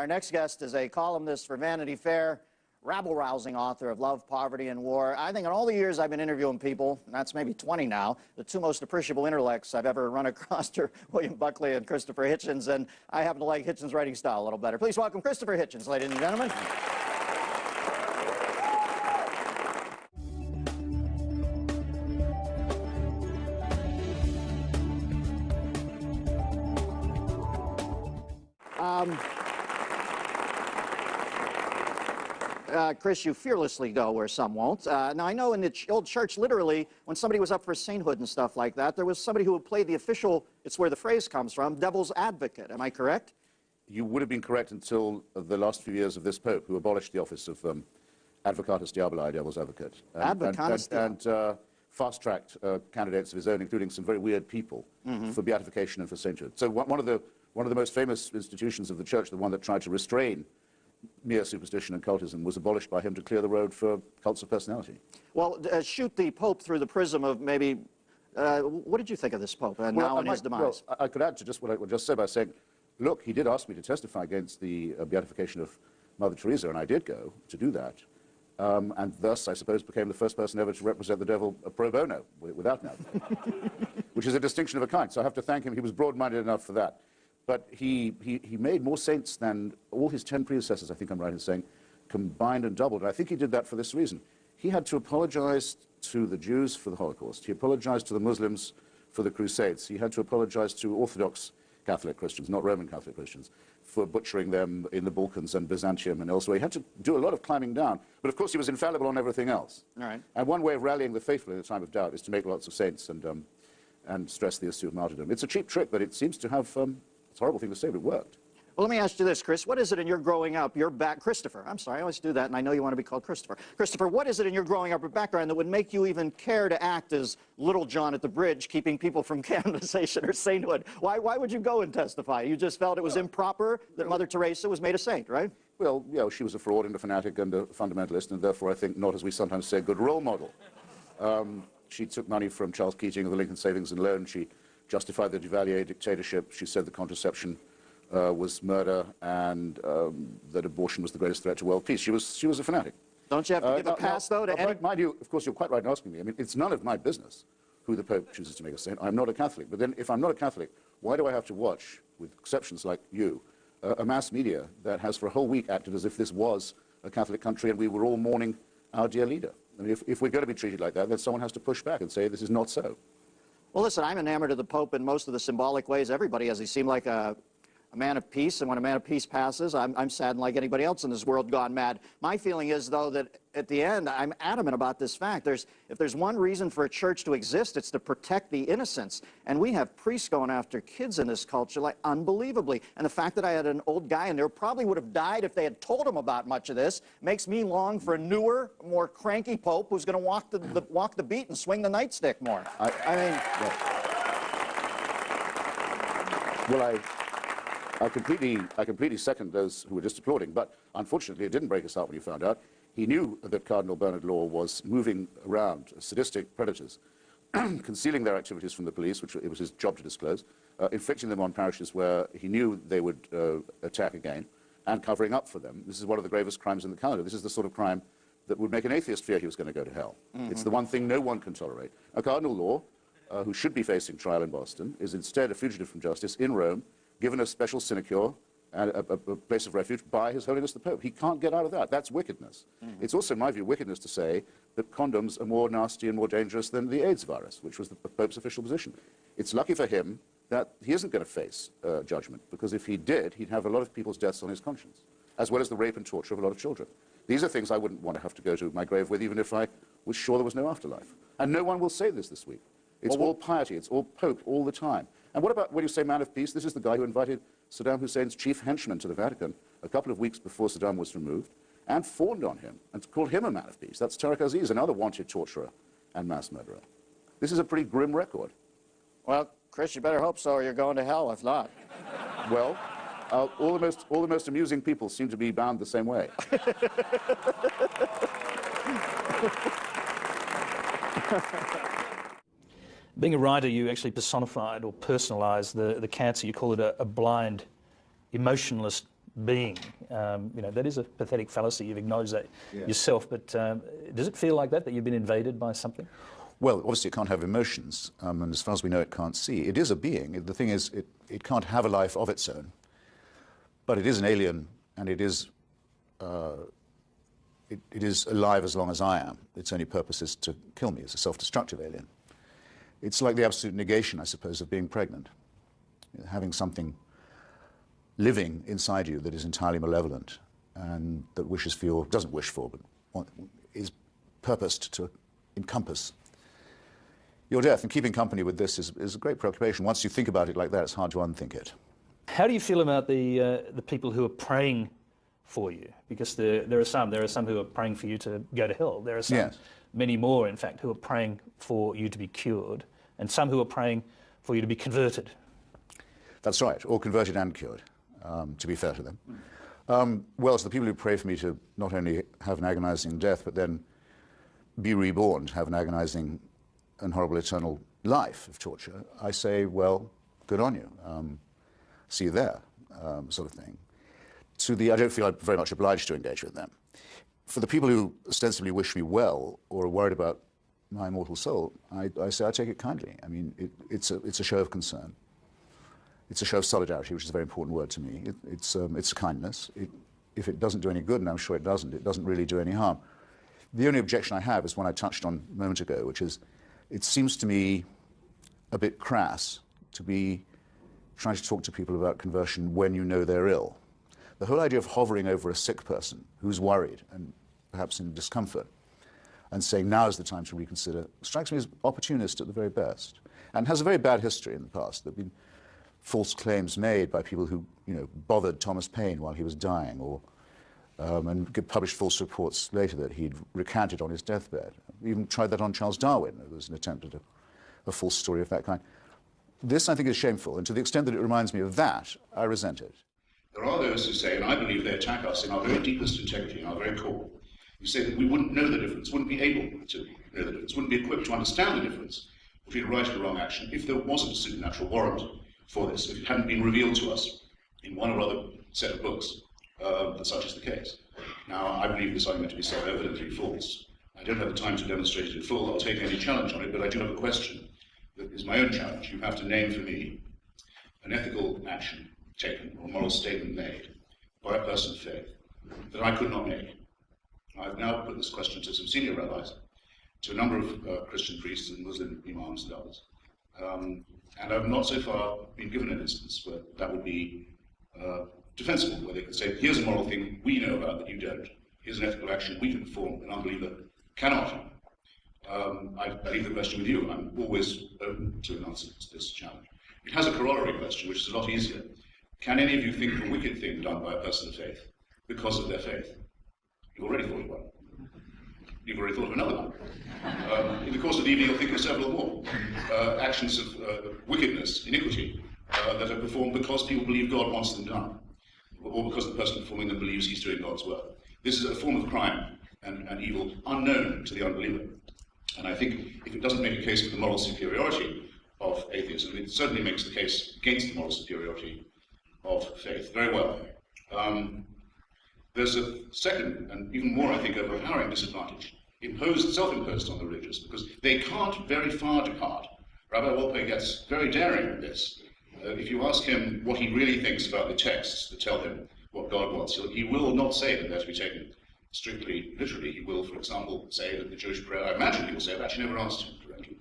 Our next guest is a columnist for Vanity Fair, rabble-rousing author of Love, Poverty, and War. I think in all the years I've been interviewing people, and that's maybe 20 now, the two most appreciable intellects I've ever run across are William Buckley and Christopher Hitchens, and I happen to like Hitchens' writing style a little better. Please welcome Christopher Hitchens, ladies and gentlemen. Chris, you fearlessly go where some won't. Now, I know in the old church, literally, when somebody was up for sainthood and stuff like that, there was somebody who would play the official, it's where the phrase comes from, devil's advocate. Am I correct? You would have been correct until the last few years of this Pope, who abolished the office of Advocatus Diaboli, devil's advocate. And fast-tracked candidates of his own, including some very weird people, for beatification and for sainthood. So one of the most famous institutions of the church, the one that tried to restrain mere superstition and cultism, was abolished by him to clear the road for cults of personality. Well, shoot the Pope through the prism of maybe, what did you think of this Pope now in his demise? Well, I could add to just what I just said by saying, look, he did ask me to testify against the beatification of Mother Teresa, and I did go to do that. And thus, I suppose, became the first person ever to represent the devil pro bono, without an advocate, which is a distinction of a kind. So I have to thank him. He was broad-minded enough for that. But he made more saints than all his 10 predecessors, I think I'm right in saying, combined and doubled. And I think he did that for this reason. He had to apologize to the Jews for the Holocaust. He apologized to the Muslims for the Crusades. He had to apologize to Orthodox Catholic Christians, not Roman Catholic Christians, for butchering them in the Balkans and Byzantium and elsewhere. He had to do a lot of climbing down. But of course, he was infallible on everything else. All right. And one way of rallying the faithful in a time of doubt is to make lots of saints and stress the issue of martyrdom. It's a cheap trick, but it seems to have... it's a horrible thing to say, but it worked. Well, let me ask you this, Chris. What is it in your growing up, Christopher, I'm sorry, I always do that, and I know you want to be called Christopher. Christopher, what is it in your growing up or background that would make you even care to act as Little John at the bridge, keeping people from canonization or sainthood? Why would you go and testify? You just felt it was improper that Mother Teresa was made a saint, right? Well, you know, she was a fraud and a fanatic and a fundamentalist, and therefore I think not, as we sometimes say, a good role model. She took money from Charles Keating of the Lincoln Savings and Loan. She justified the Duvalier dictatorship. She said the contraception was murder and that abortion was the greatest threat to world peace. She was a fanatic. Don't you have to give a pass, though, to any... Mind you, of course, you're quite right in asking me. I mean, it's none of my business who the Pope chooses to make a saint. I'm not a Catholic. But then, if I'm not a Catholic, why do I have to watch, with exceptions like you, a mass media that has for a whole week acted as if this was a Catholic country and we were all mourning our dear leader? I mean, if we're going to be treated like that, then someone has to push back and say this is not so. Well, listen, I'm enamored of the Pope in most of the symbolic ways. Everybody is. He seemed like a man of peace, and when a man of peace passes, I'm saddened like anybody else in this world gone mad. My feeling is, though, that at the end, I'm adamant about this fact. If there's one reason for a church to exist, it's to protect the innocents. And we have priests going after kids in this culture, like, unbelievably. And the fact that I had an old guy in there probably would have died if they had told him about much of this makes me long for a newer, more cranky Pope who's going to walk the beat and swing the nightstick more. Well, I completely second those who were just applauding, but unfortunately it didn't break his heart when he found out. He knew that Cardinal Bernard Law was moving around sadistic predators, concealing their activities from the police, which it was his job to disclose, inflicting them on parishes where he knew they would attack again, and covering up for them. This is one of the gravest crimes in the calendar. This is the sort of crime that would make an atheist fear he was going to go to hell. It's the one thing no one can tolerate. Cardinal Law, who should be facing trial in Boston, is instead a fugitive from justice in Rome, given a special sinecure and a place of refuge by His Holiness the Pope. He can't get out of that. That's wickedness. It's also, in my view, wickedness to say that condoms are more nasty and more dangerous than the AIDS virus, which was the Pope's official position. It's lucky for him that he isn't going to face judgment, because if he did, he'd have a lot of people's deaths on his conscience, as well as the rape and torture of a lot of children. These are things I wouldn't want to have to go to my grave with, even if I was sure there was no afterlife. And no one will say this week. It's all piety, it's all Pope, all the time. And what about when you say man of peace? This is the guy who invited Saddam Hussein's chief henchman to the Vatican a couple of weeks before Saddam was removed and fawned on him and called him a man of peace. That's Tariq Aziz, another wanted torturer and mass murderer. This is a pretty grim record. Well, Chris, you better hope so, or you're going to hell if not. Well, all the most amusing people seem to be bound the same way. Being a writer, you actually personified or personalized the cancer. You call it a blind, emotionless being. That is a pathetic fallacy. You've acknowledged that yourself, but does it feel like that you've been invaded by something? Well, obviously it can't have emotions, and as far as we know, it can't see. It is a being. The thing is, it can't have a life of its own, but it is an alien, and it is alive as long as I am. Its only purpose is to kill me. It's a self-destructive alien. It's like the absolute negation, I suppose, of being pregnant. Having something living inside you that is entirely malevolent and that wishes for your, doesn't wish for, but is purposed to encompass your death. And keeping company with this is a great preoccupation. Once you think about it like that, it's hard to unthink it. How do you feel about the people who are praying for you? Because there are some who are praying for you to go to hell. There are some, yes, many more, in fact, who are praying for you to be cured, and some who are praying for you to be converted. That's right, or converted and cured, to be fair to them. Well, it's the people who pray for me to not only have an agonizing death, but then be reborn, to have an agonizing and horrible eternal life of torture. I say, well, good on you. See you there, sort of thing. I don't feel I'm very much obliged to engage with them. For the people who ostensibly wish me well or are worried about my immortal soul, I say I take it kindly. I mean, it's a show of concern. It's a show of solidarity, which is a very important word to me. It's a kindness. If it doesn't do any good, and I'm sure it doesn't really do any harm. The only objection I have is one I touched on a moment ago, which is it seems to me a bit crass to be trying to talk to people about conversion when you know they're ill. The whole idea of hovering over a sick person who's worried and perhaps in discomfort and saying now is the time to reconsider strikes me as opportunist at the very best, and has a very bad history in the past. There have been false claims made by people who bothered Thomas Paine while he was dying, or and published false reports later that he'd recanted on his deathbed. We even tried that on Charles Darwin. There was an attempt at a false story of that kind. This, I think, is shameful, and to the extent that it reminds me of that, I resent it. There are those who say, and I believe they attack us in our very deepest integrity, in our very core, who say that we wouldn't know the difference, wouldn't be able to know the difference, wouldn't be equipped to understand the difference between right and wrong action if there wasn't a supernatural warrant for this, if it hadn't been revealed to us in one or other set of books that such is the case. Now, I believe this argument to be self-evidently false. I don't have the time to demonstrate it in full. I'll take any challenge on it, but I do have a question that is my own challenge. You have to name for me an ethical action taken or moral statement made by a person of faith that I could not make. I've now put this question to some senior rabbis, to a number of Christian priests and Muslim imams and others, and I've not so far been given an instance where that would be defensible, where they could say, here's a moral thing we know about that you don't. Here's an ethical action we can perform, an unbeliever cannot. I leave the question with you. I'm always open to an answer to this challenge. It has a corollary question, which is a lot easier. Can any of you think of a wicked thing done by a person of faith because of their faith? You've already thought of one. You've already thought of another one. In the course of the evening, you'll think of several more. Actions of wickedness, iniquity, that are performed because people believe God wants them done, or because the person performing them believes he's doing God's work. This is a form of crime and evil unknown to the unbeliever. And I think if it doesn't make a case for the moral superiority of atheism, it certainly makes the case against the moral superiority of faith. Very well. There's a second, and even more, I think, overpowering disadvantage, self-imposed on the religious, because they can't very far depart. Rabbi Wolpe gets very daring with this. If you ask him what he really thinks about the texts that tell him what God wants, he will not say that they're to be taken strictly literally. He will, for example, say that the Jewish prayer, I imagine he will say, I've actually never asked him directly,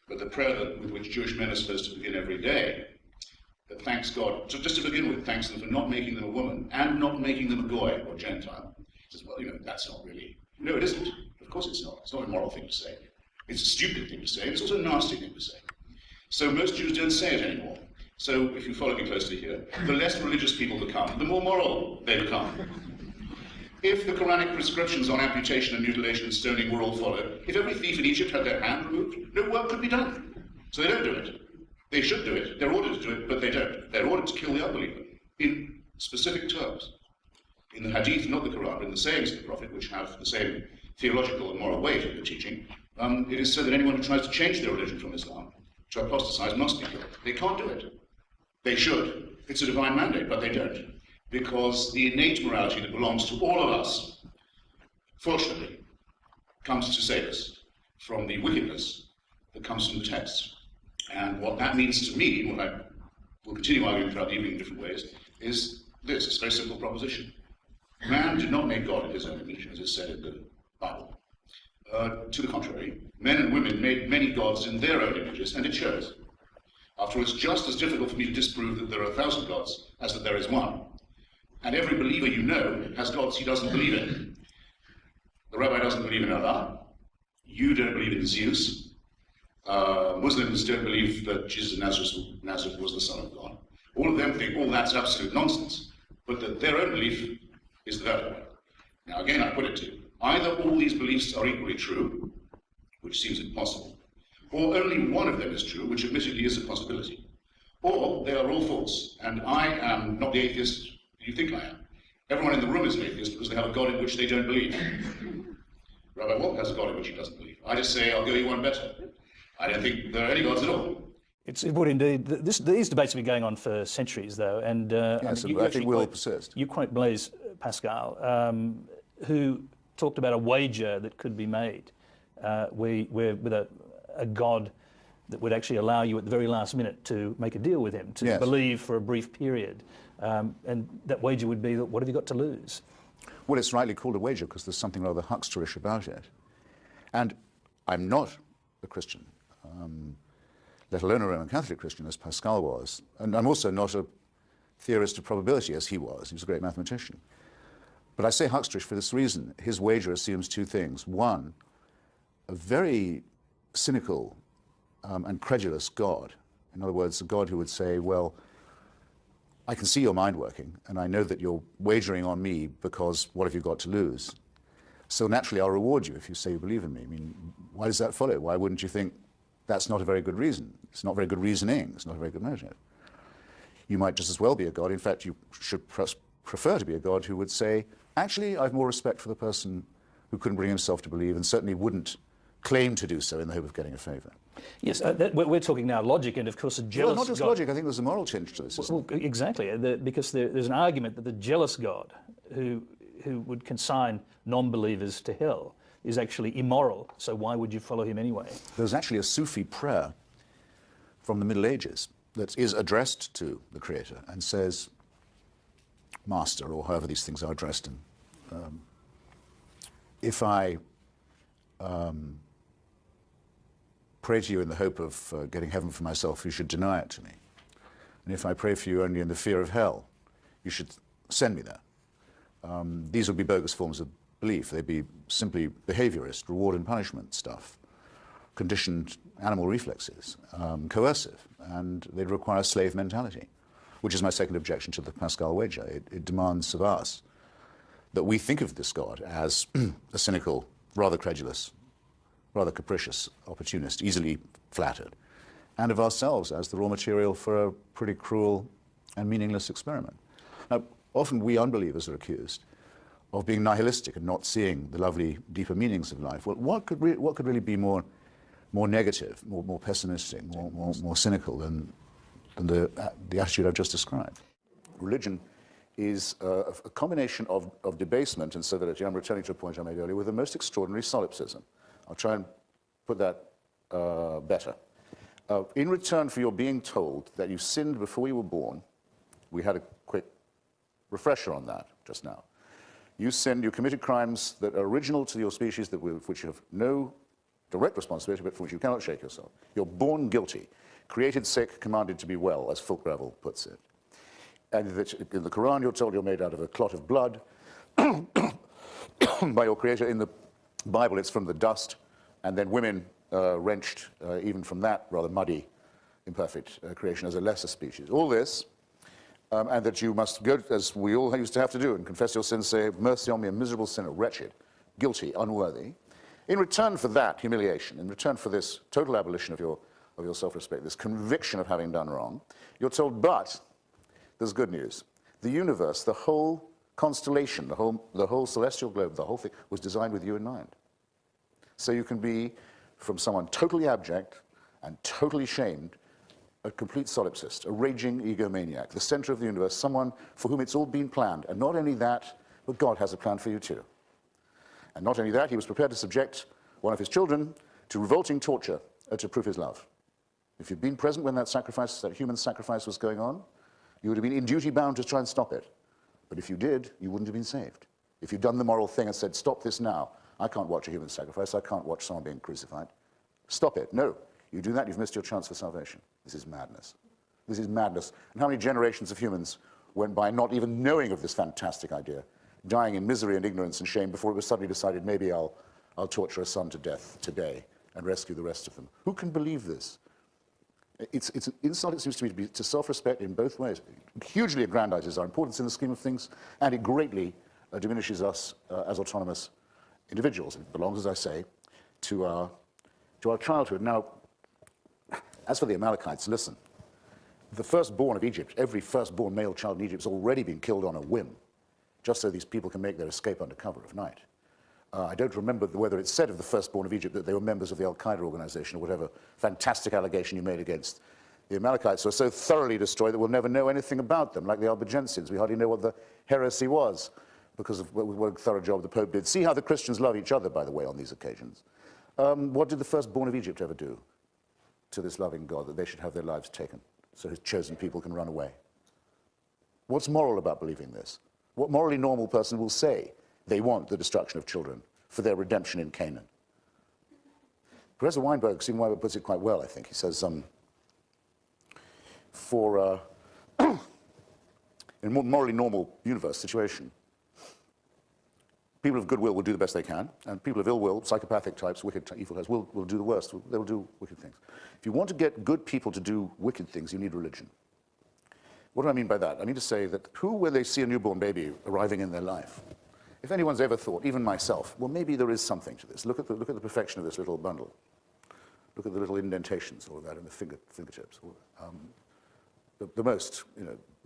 but the prayer with which Jewish men are supposed to begin every day, that thanks God, so just to begin with, thanks them for not making them a woman and not making them a goy or Gentile. He says, well, that's not really, no, it isn't. Of course it's not. It's not a moral thing to say. It's a stupid thing to say. It's also a nasty thing to say. So most Jews don't say it anymore. So if you follow me closely here, the less religious people become, the more moral they become. If the Quranic prescriptions on amputation and mutilation and stoning were all followed, if every thief in Egypt had their hand removed, no work could be done. So they don't do it. They should do it. They're ordered to do it, but they don't. They're ordered to kill the unbeliever in specific terms. In the Hadith, not the Quran, but in the sayings of the Prophet, which have the same theological and moral weight of the teaching, it is said that anyone who tries to change their religion from Islam, to apostatize, must be killed. They can't do it. They should. It's a divine mandate, but they don't. because the innate morality that belongs to all of us, fortunately, comes to save us from the wickedness that comes from the texts. And what that means to me, what I will continue arguing throughout the evening in different ways, is this, it's a very simple proposition. Man did not make God in his own image, as is said in the Bible. To the contrary, men and women made many gods in their own images, and it shows. After all, it's just as difficult for me to disprove that there are 1,000 gods as that there is one. And every believer you know has gods he doesn't believe in. The rabbi doesn't believe in Allah. You don't believe in Zeus. Muslims don't believe that Jesus of Nazareth was the Son of God. All of them think all that's absolute nonsense, but that their own belief is the valid one. Now again, I put it to you. Either all these beliefs are equally true, which seems impossible, or only one of them is true, which admittedly is a possibility, or they are all false, and I am not the atheist you think I am. Everyone in the room is an atheist because they have a God in which they don't believe. Rabbi Walk has a God in which he doesn't believe. I just say, I'll go you one better. I don't think there are any gods at all. It would indeed. These debates have been going on for centuries, though, and Yes, I think will persist. You quote Blaise Pascal, who talked about a wager that could be made, where with a God that would actually allow you at the very last minute to make a deal with him, to believe for a brief period, and that wager would be that what have you got to lose? Well, it's rightly called a wager because there's something rather hucksterish about it. And I'm not a Christian, let alone a Roman Catholic Christian, as Pascal was. And I'm also not a theorist of probability, as he was. He was a great mathematician. But I say hucksterish for this reason. His wager assumes two things. One, a very cynical and credulous God. In other words, a God who would say, well, I can see your mind working, and I know that you're wagering on me because what have you got to lose? So naturally, I'll reward you if you say you believe in me. I mean, why does that follow? Why wouldn't you think that's not a very good reason? It's not very good reasoning. It's not a very good motive. You might just as well be a God. In fact, you should prefer to be a God who would say, actually, I have more respect for the person who couldn't bring himself to believe and certainly wouldn't claim to do so in the hope of getting a favour. Yes, we're talking now logic, and of course a jealous Well, not just God. logic. I think there's a moral change to this. Well, exactly, because there's an argument that the jealous God who would consign non-believers to hell is actually immoral, so why would you follow him anyway? There's actually a Sufi prayer from the Middle Ages that is addressed to the Creator and says, Master, or however these things are addressed, and if I pray to you in the hope of getting heaven for myself, you should deny it to me. And if I pray for you only in the fear of hell, you should send me there. These would be bogus forms of belief. They'd be simply behaviorist, reward and punishment stuff, conditioned animal reflexes, coercive, and they'd require a slave mentality, which is my second objection to the Pascal wager. It demands of us that we think of this God as a cynical, rather credulous, rather capricious opportunist, easily flattered, and of ourselves as the raw material for a pretty cruel and meaningless experiment. Now, often we unbelievers are accused of being nihilistic and not seeing the lovely, deeper meanings of life. Well, what could really be more negative, more pessimistic, more cynical than the attitude I've just described? Religion is a combination of debasement and servility. I'm returning to a point I made earlier, with the most extraordinary solipsism. I'll try and put that better. In return for your being told that you sinned before you were born, we had a quick refresher on that just now. You sinned, you committed crimes that are original to your species, which you have no direct responsibility, but for which you cannot shake yourself. You're born guilty, created sick, commanded to be well, as Fulk Gravel puts it. And that in the Quran, you're told you're made out of a clot of blood by your Creator. In the Bible, it's from the dust, and then women wrenched even from that rather muddy, imperfect creation as a lesser species. All this, and that you must go, as we all used to have to do, and confess your sins, say, mercy on me, a miserable sinner, wretched, guilty, unworthy. In return for that humiliation, in return for this total abolition of your self-respect, this conviction of having done wrong, you're told, but there's good news. The universe, the whole constellation, the whole celestial globe, the whole thing was designed with you in mind. So you can be from someone totally abject and totally shamed a complete solipsist, a raging egomaniac, the center of the universe, someone for whom it's all been planned. And not only that, but God has a plan for you too. And not only that, he was prepared to subject one of his children to revolting torture to prove his love. If you'd been present when that sacrifice, that human sacrifice was going on, you would have been in duty bound to try and stop it. But if you did, you wouldn't have been saved. If you'd done the moral thing and said, stop this now, I can't watch a human sacrifice, I can't watch someone being crucified. Stop it. No. You do that, you've missed your chance for salvation. This is madness. This is madness. And how many generations of humans went by not even knowing of this fantastic idea, dying in misery and ignorance and shame before it was suddenly decided, maybe I'll torture a son to death today and rescue the rest of them. Who can believe this? It's an insult, it seems to me, to self-respect in both ways. It hugely aggrandizes our importance in the scheme of things, and it greatly diminishes us as autonomous individuals. It belongs, as I say, to our childhood. Now, as for the Amalekites, listen. The firstborn of Egypt, every firstborn male child in Egypt has already been killed on a whim, just so these people can make their escape under cover of night. I don't remember whether it's said of the firstborn of Egypt that they were members of the Al-Qaeda organization or whatever fantastic allegation you made against the Amalekites were so thoroughly destroyed that we'll never know anything about them, like the Albigensians. We hardly know what the heresy was because of what a thorough job the Pope did. See how the Christians love each other, by the way, on these occasions. What did the firstborn of Egypt ever do to this loving God, that they should have their lives taken so his chosen people can run away? What's moral about believing this? What morally normal person will say they want the destruction of children for their redemption in Canaan? Professor Weinberg, Stephen Weinberg, puts it quite well, I think. He says, in a more morally normal universe situation, people of goodwill will do the best they can, and people of ill will, psychopathic types, wicked, evil types, will do the worst. They will do wicked things. If you want to get good people to do wicked things, you need religion. What do I mean by that? I mean to say that when they see a newborn baby arriving in their life, if anyone's ever thought, even myself, well, maybe there is something to this. Look at the perfection of this little bundle. Look at the little indentations, all of that in the fingertips. The most,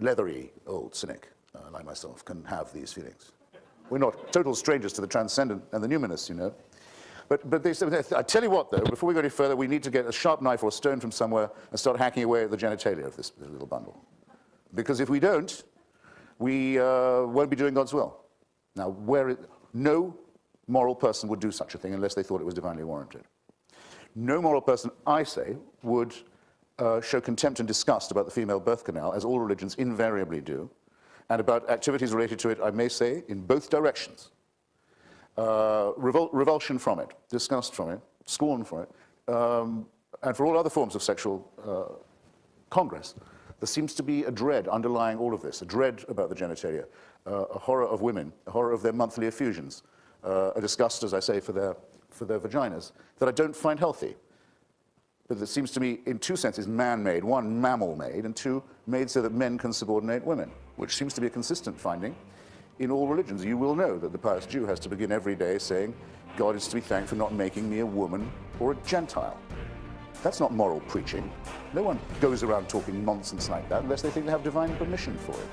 leathery old cynic like myself can have these feelings. We're not total strangers to the transcendent and the numinous, But they say, I tell you what, though, before we go any further, we need to get a sharp knife or a stone from somewhere and start hacking away at the genitalia of this little bundle. Because if we don't, we won't be doing God's will. Now, no moral person would do such a thing unless they thought it was divinely warranted. No moral person, I say, would show contempt and disgust about the female birth canal, as all religions invariably do, and about activities related to it, I may say, in both directions. Revulsion from it, disgust from it, scorn for it, and for all other forms of sexual congress. There seems to be a dread underlying all of this, a dread about the genitalia, a horror of women, a horror of their monthly effusions, a disgust, as I say, for their vaginas, that I don't find healthy. But that seems to me, in two senses, man-made. One, mammal-made, and two, made so that men can subordinate women, which seems to be a consistent finding in all religions. You will know that the pious Jew has to begin every day saying, God is to be thanked for not making me a woman or a Gentile. That's not moral preaching. No one goes around talking nonsense like that unless they think they have divine permission for it.